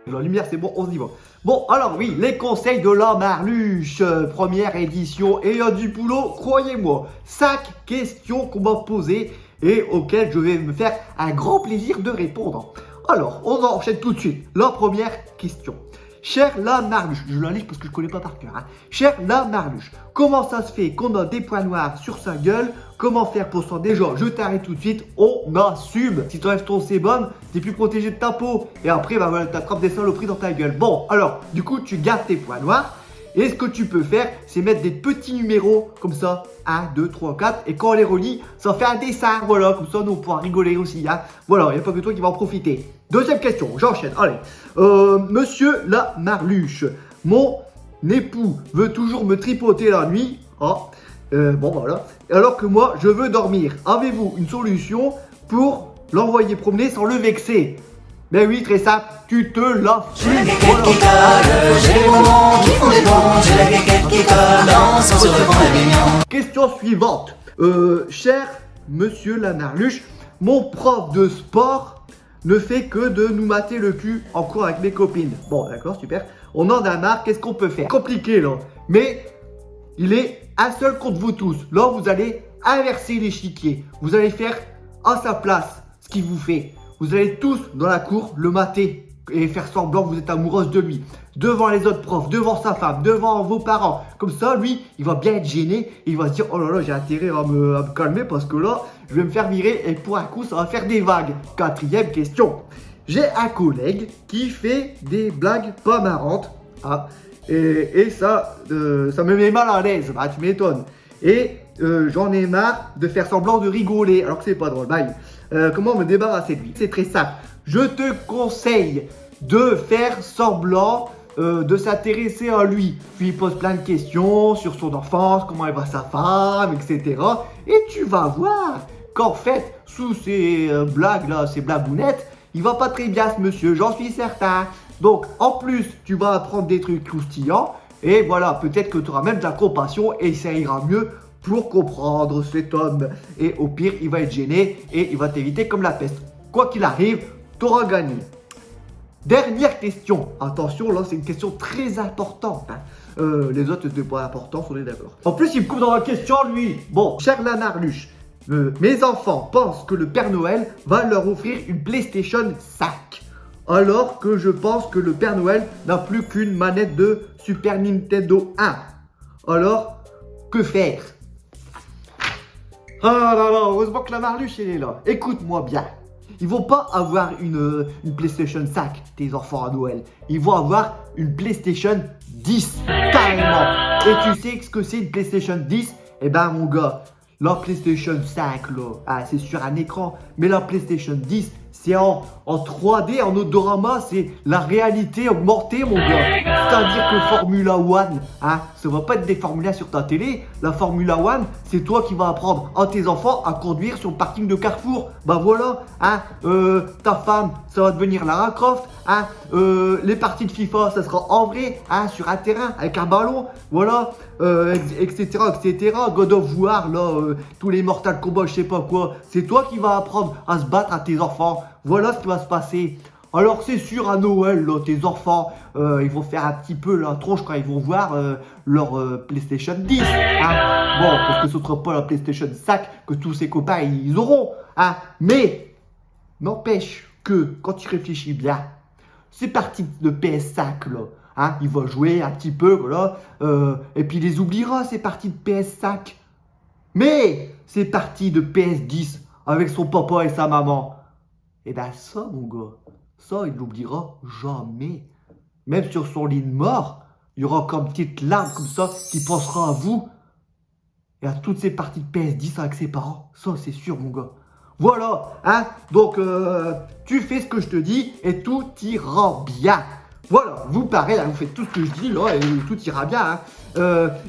La lumière, c'est bon, on y va. Bon, alors oui, les conseils de la Marluche, première édition, et il y a du boulot, croyez-moi. 5 questions qu'on m'a posées et auxquelles je vais me faire un grand plaisir de répondre. Alors, on enchaîne tout de suite. La première question. Cher la Marluche, je la lis parce que je ne connais pas par cœur. Cher la Marluche, comment ça se fait qu'on a des points noirs sur sa gueule? Comment faire pour s'en déjà? Je t'arrête tout de suite, on assume. Si tu enlèves ton sébum, t'es plus protégé de ta peau. Et après, bah voilà, t'attrapes des saloperies dans ta gueule. Bon, alors, du coup, tu gardes tes points noirs. Et ce que tu peux faire, c'est mettre des petits numéros comme ça, 1, 2, 3, 4. Et quand on les relie, ça fait un dessin. Voilà, comme ça, nous, on pourra rigoler aussi. Voilà, il n'y a pas que toi qui va en profiter. Deuxième question, j'enchaîne. Allez, monsieur la Marluche, mon époux veut toujours me tripoter la nuit. Bon, voilà. Alors que moi, je veux dormir. Avez-vous une solution pour l'envoyer promener sans le vexer? Ben oui, très simple, tu te la fumes. J'ai la guéguette qui colle, j'ai les bonbons qui font des bons, j'ai la guéguette qui colle, dansons sur le pont d'Avignon. Question suivante. Cher monsieur la Marluche, mon prof de sport ne fait que de nous mater le cul en cours avec mes copines. Bon, d'accord, super. On en a marre, qu'est-ce qu'on peut faire? Compliqué, là. Mais il est un seul contre vous tous. Là, vous allez inverser l'échiquier. Vous allez faire à sa place ce qu'il vous fait. Vous allez tous dans la cour le mater et faire semblant que vous êtes amoureuse de lui. Devant les autres profs, devant sa femme, devant vos parents. Comme ça, lui, il va bien être gêné. Et il va se dire, oh là là, j'ai intérêt à me calmer parce que là, je vais me faire virer et pour un coup, ça va faire des vagues. Quatrième question. J'ai un collègue qui fait des blagues pas marrantes. Et ça me met mal à l'aise. Bah, tu m'étonnes. Et j'en ai marre de faire semblant de rigoler alors que c'est pas drôle. Bye. Comment me débarrasser de lui? C'est très simple. Je te conseille de faire semblant de s'intéresser à lui. Puis il pose plein de questions sur son enfance, comment elle va sa femme, etc. Et tu vas voir qu'en fait, sous ces blagues là, ces blagounettes, il va pas très bien ce monsieur, j'en suis certain. Donc en plus, tu vas apprendre des trucs croustillants. Et voilà, peut-être que tu auras même de la compassion et ça ira mieux pour comprendre cet homme. Et au pire, il va être gêné et il va t'éviter comme la peste. Quoi qu'il arrive, tu auras gagné. Dernière question. Attention, là, c'est une question très importante. Les autres, c'était pas important, on est d'accord. En plus, il me coupe dans la question, lui. Bon, cher la Marluche, mes enfants pensent que le Père Noël va leur offrir une PlayStation 5. Alors que je pense que le Père Noël n'a plus qu'une manette de Super Nintendo 1. Alors, que faire? Ah là là, heureusement que la Marluche, elle est là. Écoute-moi bien. Ils vont pas avoir une PlayStation 5, tes enfants à Noël. Ils vont avoir une PlayStation 10, carrément. Et tu sais ce que c'est une PlayStation 10? Eh ben, mon gars, la PlayStation 5, là, c'est sur un écran. Mais la PlayStation 10, c'est en 3D, en odorama, c'est la réalité augmentée, mon gars. C'est-à-dire que Formula One, ça va pas être des formulas sur ta télé. La Formula One, c'est toi qui vas apprendre à tes enfants à conduire sur le parking de Carrefour. Bah voilà, ta femme, ça va devenir Lara Croft. Les parties de FIFA, ça sera en vrai, sur un terrain, avec un ballon. Voilà, etc., etc. God of War, là, tous les Mortal Kombat, je sais pas quoi. C'est toi qui vas apprendre à se battre à tes enfants. Voilà ce qui va se passer. Alors c'est sûr à Noël, là, tes enfants, ils vont faire un petit peu la tronche quand ils vont voir leur PlayStation 10. Bon, parce que ce ne sera pas la PlayStation 5 que tous ses copains ils auront. Mais n'empêche que quand tu réfléchis bien, c'est parti de PS5 là. Il va jouer un petit peu, voilà, et puis il les oubliera, c'est parti de PS5. Mais c'est parti de PS10 avec son papa et sa maman. Et ben ça, mon gars, ça, il l'oubliera jamais. Même sur son lit de mort, il y aura comme une petite larme comme ça qui pensera à vous et à toutes ces parties de PS10 avec ses parents. Ça, c'est sûr, mon gars. Voilà, donc tu fais ce que je te dis et tout ira bien. Voilà, vous pareil, vous faites tout ce que je dis là et tout ira bien.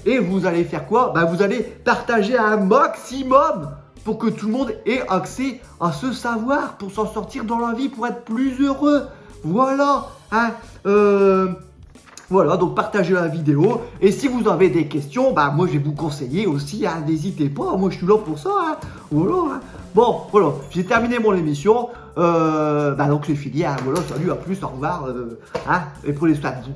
Et vous allez faire quoi? Vous allez partager un maximum pour que tout le monde ait accès à ce savoir, pour s'en sortir dans la vie, pour être plus heureux. Voilà, voilà, donc partagez la vidéo. Et si vous avez des questions, moi je vais vous conseiller aussi, n'hésitez pas, moi je suis là pour ça. Voilà, Bon, voilà, j'ai terminé mon émission. Bah donc c'est fini. Hein, voilà, salut, à plus, au revoir. Et prenez soin de vous.